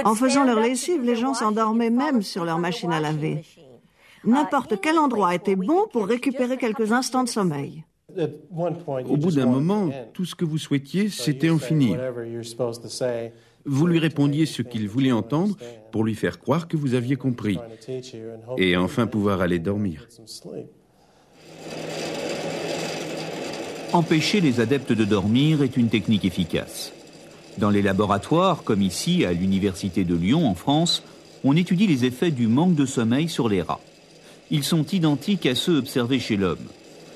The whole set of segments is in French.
En faisant leur lessive, les gens s'endormaient même sur leur machine à laver. N'importe quel endroit était bon pour récupérer quelques instants de sommeil. Au bout d'un moment, tout ce que vous souhaitiez, c'était en finir. Vous lui répondiez ce qu'il voulait entendre pour lui faire croire que vous aviez compris et enfin pouvoir aller dormir. Empêcher les adeptes de dormir est une technique efficace. Dans les laboratoires, comme ici à l'Université de Lyon en France, on étudie les effets du manque de sommeil sur les rats. Ils sont identiques à ceux observés chez l'homme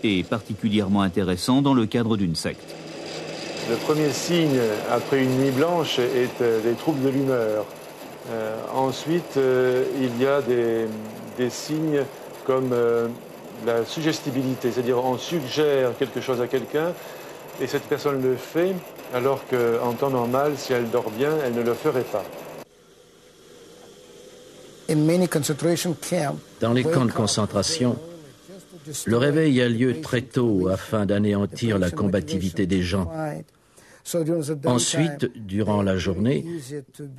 et particulièrement intéressants dans le cadre d'une secte. Le premier signe après une nuit blanche est les troubles de l'humeur. Ensuite, il y a des signes comme la suggestibilité, c'est-à-dire on suggère quelque chose à quelqu'un et cette personne le fait alors qu'en temps normal, si elle dort bien, elle ne le ferait pas. Dans les camps de concentration, le réveil a lieu très tôt afin d'anéantir la combativité des gens. Ensuite, durant la journée,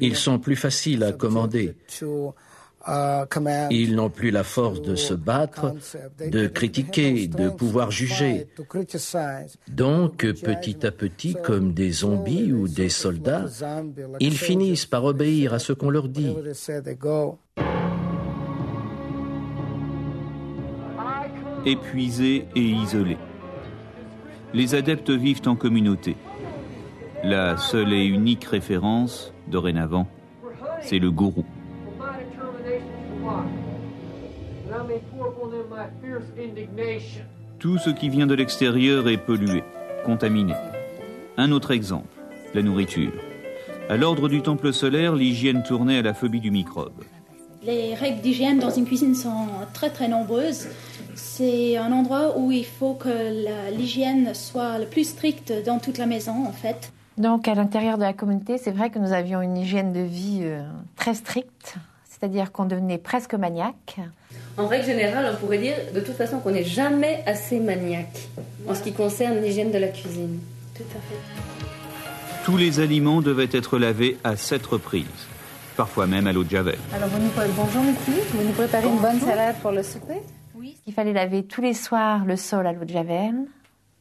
ils sont plus faciles à commander. Ils n'ont plus la force de se battre, de critiquer, de pouvoir juger. Donc, petit à petit, comme des zombies ou des soldats, ils finissent par obéir à ce qu'on leur dit. Épuisés et isolés. Les adeptes vivent en communauté. La seule et unique référence, dorénavant, c'est le gourou. Tout ce qui vient de l'extérieur est pollué, contaminé. Un autre exemple, la nourriture. À l'ordre du temple solaire, l'hygiène tournait à la phobie du microbe. Les règles d'hygiène dans une cuisine sont très très nombreuses. C'est un endroit où il faut que l'hygiène soit le plus stricte dans toute la maison en fait. Donc à l'intérieur de la communauté, c'est vrai que nous avions une hygiène de vie très stricte, c'est-à-dire qu'on devenait presque maniaque. En règle générale, on pourrait dire de toute façon qu'on n'est jamais assez maniaque en ce qui concerne l'hygiène de la cuisine. Tout à fait. Tous les aliments devaient être lavés à 7 reprises, parfois même à l'eau de javel. Alors bonjour Miki, vous nous préparez une bonne salade pour le souper? Oui. Il fallait laver tous les soirs le sol à l'eau de javel,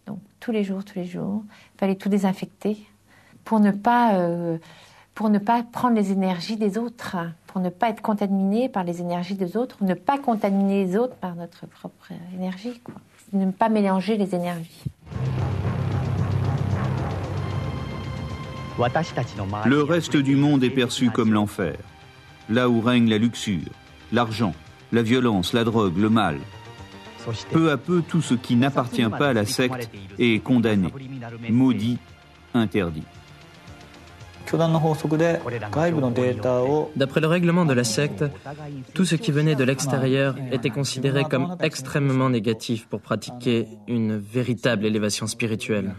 donc tous les jours. Il fallait tout désinfecter pour ne pas prendre les énergies des autres, pour ne pas être contaminé par les énergies des autres, ne pas contaminer les autres par notre propre énergie, quoi. Ne pas mélanger les énergies. Le reste du monde est perçu comme l'enfer, là où règne la luxure, l'argent, la violence, la drogue, le mal. Peu à peu, tout ce qui n'appartient pas à la secte est condamné, maudit, interdit. D'après le règlement de la secte, tout ce qui venait de l'extérieur était considéré comme extrêmement négatif pour pratiquer une véritable élévation spirituelle.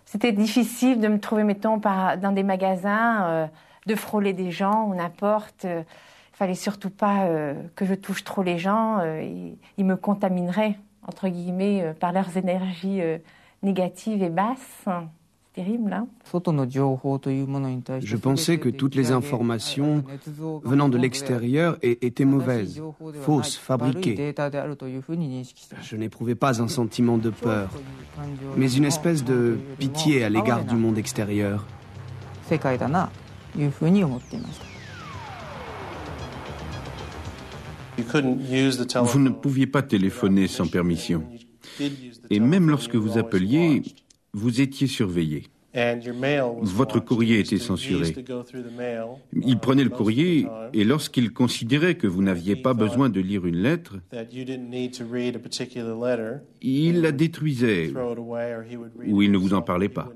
C'était difficile de me trouver, mettons, dans des magasins, de frôler des gens ou n'importe. Il fallait surtout pas que je touche trop les gens. Ils me contamineraient, entre guillemets, par leurs énergies négatives et basses. C'est terrible, hein ? Je pensais que toutes les informations venant de l'extérieur étaient mauvaises, fausses, fabriquées. Je n'éprouvais pas un sentiment de peur, mais une espèce de pitié à l'égard du monde extérieur. Vous ne pouviez pas téléphoner sans permission. Et même lorsque vous appeliez, vous étiez surveillé. Votre courrier était censuré. Il prenait le courrier et lorsqu'il considérait que vous n'aviez pas besoin de lire une lettre, il la détruisait ou il ne vous en parlait pas.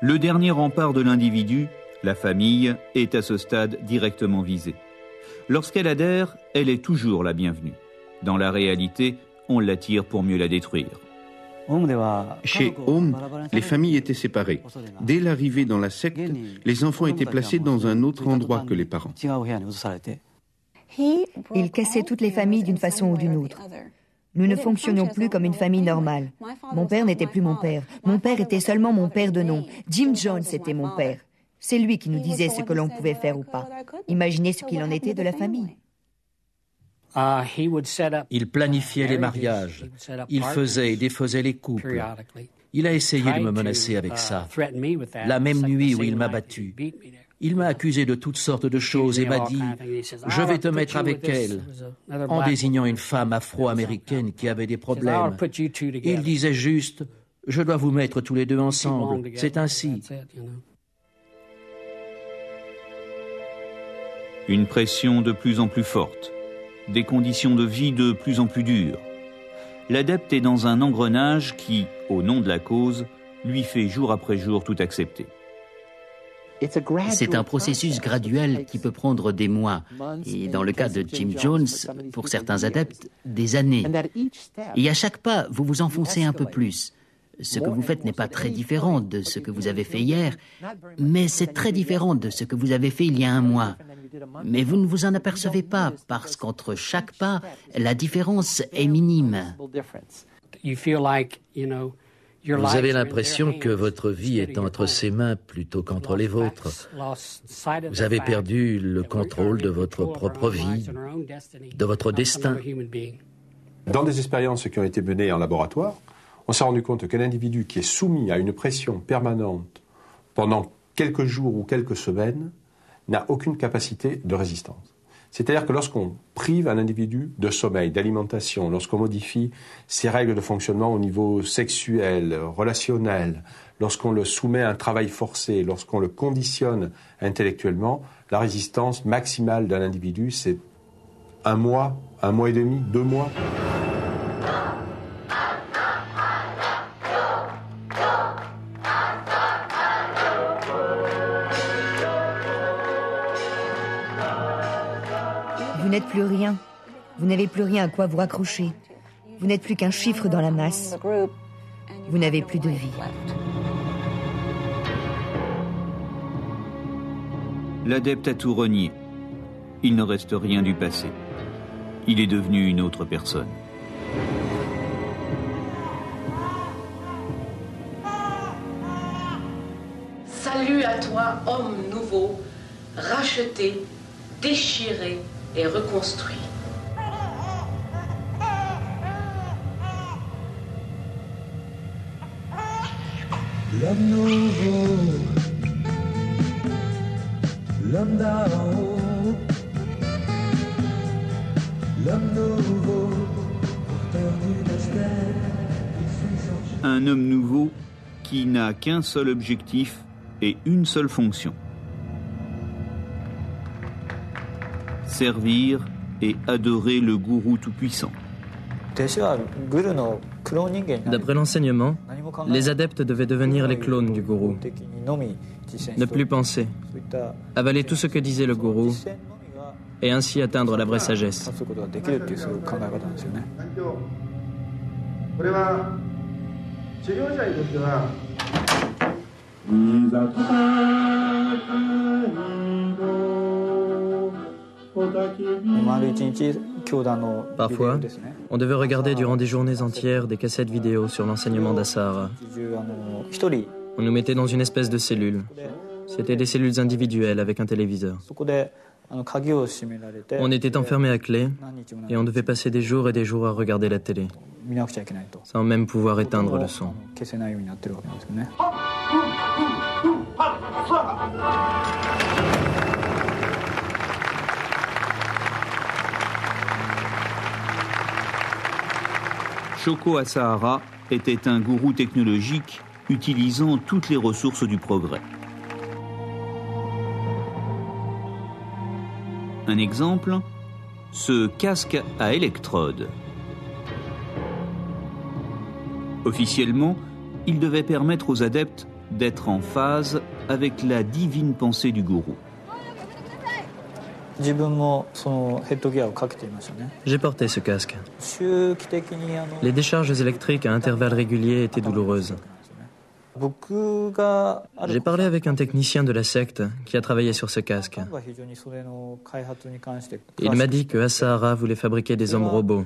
Le dernier rempart de l'individu, la famille, est à ce stade directement visé. Lorsqu'elle adhère, elle est toujours la bienvenue. Dans la réalité, on l'attire pour mieux la détruire. Chez Home, les familles étaient séparées. Dès l'arrivée dans la secte, les enfants étaient placés dans un autre endroit que les parents. Il cassait toutes les familles d'une façon ou d'une autre. Nous ne fonctionnions plus comme une famille normale. Mon père n'était plus mon père. Mon père était seulement mon père de nom. Jim Jones était mon père. C'est lui qui nous disait ce que l'on pouvait faire ou pas. Imaginez ce qu'il en était de la famille. Il planifiait les mariages, il faisait et défaisait les couples. Il a essayé de me menacer avec ça. La même nuit où il m'a battu, il m'a accusé de toutes sortes de choses et m'a dit « Je vais te mettre avec elle », en désignant une femme afro-américaine qui avait des problèmes. Il disait juste « Je dois vous mettre tous les deux ensemble, c'est ainsi ». Une pression de plus en plus forte, des conditions de vie de plus en plus dures. L'adepte est dans un engrenage qui, au nom de la cause, lui fait jour après jour tout accepter. C'est un processus graduel qui peut prendre des mois, et dans le cas de Jim Jones, pour certains adeptes, des années. Et à chaque pas, vous vous enfoncez un peu plus. Ce que vous faites n'est pas très différent de ce que vous avez fait hier, mais c'est très différent de ce que vous avez fait il y a un mois. Mais vous ne vous en apercevez pas, parce qu'entre chaque pas, la différence est minime. Vous avez l'impression que votre vie est entre ses mains plutôt qu'entre les vôtres. Vous avez perdu le contrôle de votre propre vie, de votre destin. Dans des expériences qui ont été menées en laboratoire, on s'est rendu compte qu'un individu qui est soumis à une pression permanente pendant quelques jours ou quelques semaines n'a aucune capacité de résistance. C'est-à-dire que lorsqu'on prive un individu de sommeil, d'alimentation, lorsqu'on modifie ses règles de fonctionnement au niveau sexuel, relationnel, lorsqu'on le soumet à un travail forcé, lorsqu'on le conditionne intellectuellement, la résistance maximale d'un individu, c'est 1 mois et demi, 2 mois. Vous n'êtes plus rien. Vous n'avez plus rien à quoi vous raccrocher. Vous n'êtes plus qu'un chiffre dans la masse. Vous n'avez plus de vie. L'adepte a tout renié. Il ne reste rien du passé. Il est devenu une autre personne. Salut à toi, homme nouveau, racheté, déchiré et reconstruit. L'homme nouveau, l'homme d'en haut, l'homme nouveau, porteur du destin. Un homme nouveau qui n'a qu'un seul objectif et une seule fonction. Servir et adorer le gourou tout-puissant. D'après l'enseignement, les adeptes devaient devenir les clones du gourou. Ne plus penser, avaler tout ce que disait le gourou et ainsi atteindre la vraie sagesse. Parfois, on devait regarder durant des journées entières des cassettes vidéo sur l'enseignement d'Asahara. On nous mettait dans une espèce de cellule. C'était des cellules individuelles avec un téléviseur. On était enfermés à clé et on devait passer des jours et des jours à regarder la télé, sans même pouvoir éteindre le son. Shoko Asahara était un gourou technologique utilisant toutes les ressources du progrès. Un exemple, ce casque à électrodes. Officiellement, il devait permettre aux adeptes d'être en phase avec la divine pensée du gourou. J'ai porté ce casque. Les décharges électriques à intervalles réguliers étaient douloureuses. J'ai parlé avec un technicien de la secte qui a travaillé sur ce casque. Il m'a dit que Asahara voulait fabriquer des hommes robots